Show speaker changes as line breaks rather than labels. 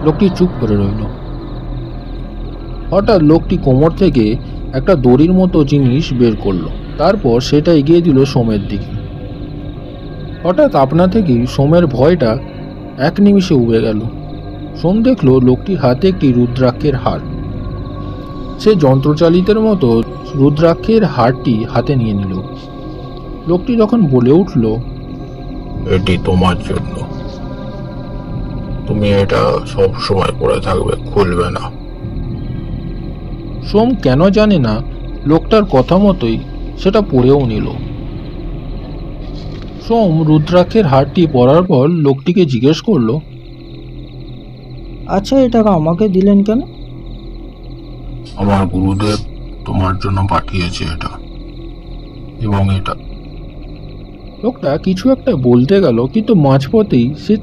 লোকটি চুপ করে রইল। হঠাৎ লোকটি কোমর থেকে একটা দড়ির মতো জিনিস বের করলো, তারপর সেটা এগিয়ে দিল সোমের দিকে। হঠাৎ আপনা থেকেই সোমের ভয়টা এক নিমিষে উবে গেল। সোম দেখল লোকটির হাতে একটি রুদ্রাক্ষের হার। সে যন্ত্রচালিতের মতো রুদ্রাক্ষের হারটি হাতে নিয়ে নিল। লোকটি তখন বলে উঠল,
এটি তোমার জন্য, তুমি এটা সব সময় পরে থাকবে, খুলবে না।
সোম কেন জানে না লোকটার কথা মতোই সেটা পরেও নিল। সোম রুদ্রাক্ষের হারটি পরার পর লোকটিকে জিজ্ঞেস করলো,
আচ্ছা, এটা আমাকে দিলেন কেন?
আমার গুরুদেব তোমার জন্য পাঠিয়েছে এটা, এবং এটা
লোকটা কিছু একটা বলতে গেল, কিন্তু মাঝপথেই সে